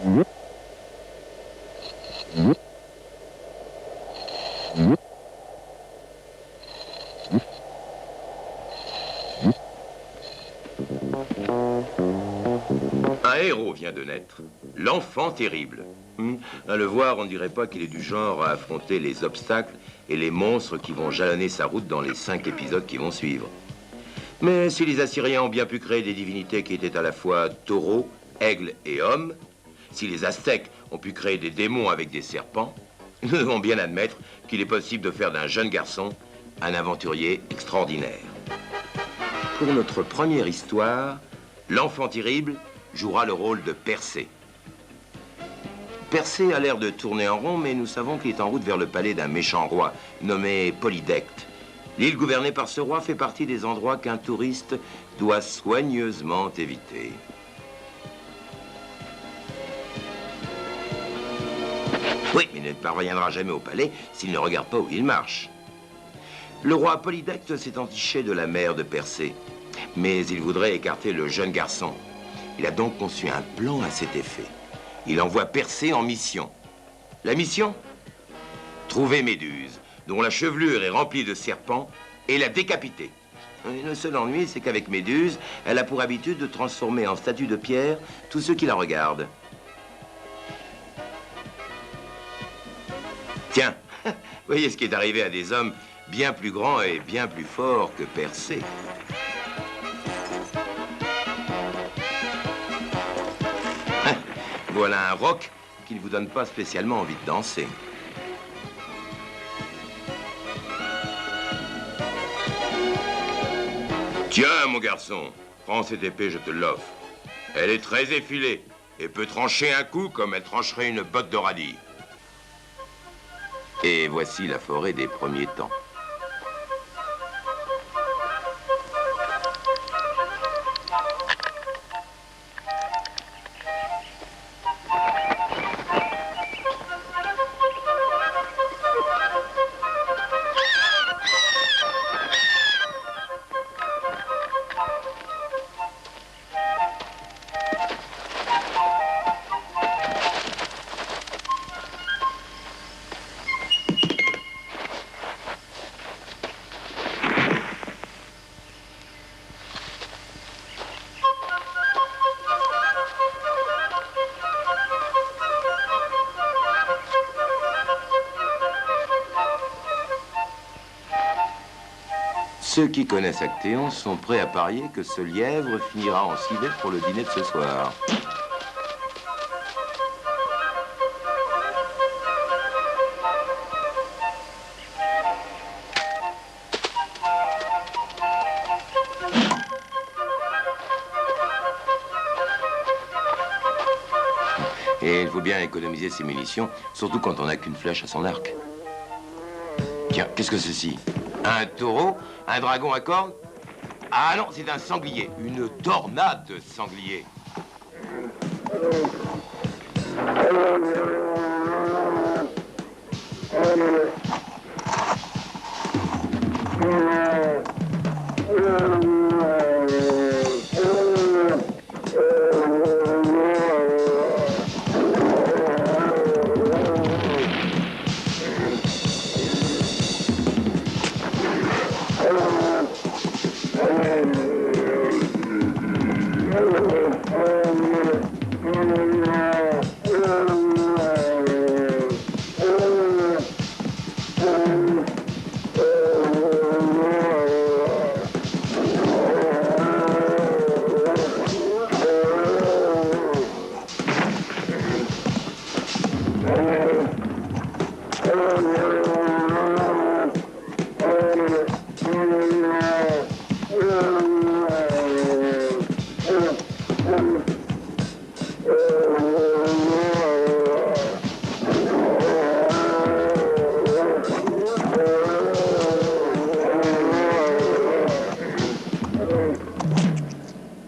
Un héros vient de naître, l'enfant terrible. À le voir, on ne dirait pas qu'il est du genre à affronter les obstacles et les monstres qui vont jalonner sa route dans les 5 épisodes qui vont suivre. Mais si les Assyriens ont bien pu créer des divinités qui étaient à la fois taureaux, aigles et hommes, si les Aztèques ont pu créer des démons avec des serpents, nous devons bien admettre qu'il est possible de faire d'un jeune garçon un aventurier extraordinaire. Pour notre première histoire, l'enfant terrible jouera le rôle de Persée. Persée a l'air de tourner en rond, mais nous savons qu'il est en route vers le palais d'un méchant roi, nommé Polydecte. L'île gouvernée par ce roi fait partie des endroits qu'un touriste doit soigneusement éviter. Oui, mais il ne parviendra jamais au palais s'il ne regarde pas où il marche. Le roi Polydecte s'est entiché de la mère de Persée, mais il voudrait écarter le jeune garçon. Il a donc conçu un plan à cet effet. Il envoie Persée en mission. La mission? Trouver Méduse, dont la chevelure est remplie de serpents, et la décapiter. Et le seul ennui, c'est qu'avec Méduse, elle a pour habitude de transformer en statue de pierre tous ceux qui la regardent. Tiens, voyez ce qui est arrivé à des hommes bien plus grands et bien plus forts que Persée. Voilà un roc qui ne vous donne pas spécialement envie de danser. Tiens, mon garçon, prends cette épée, je te l'offre. Elle est très effilée et peut trancher un coup comme elle trancherait une botte de radis. Et voici la forêt des premiers temps. Ceux qui connaissent Actéon sont prêts à parier que ce lièvre finira en civet pour le dîner de ce soir. Et il faut bien économiser ses munitions, surtout quand on n'a qu'une flèche à son arc. Tiens, qu'est-ce que ceci? Un taureau? Un dragon à cornes? Ah non, c'est un sanglier. Une tornade de sangliers.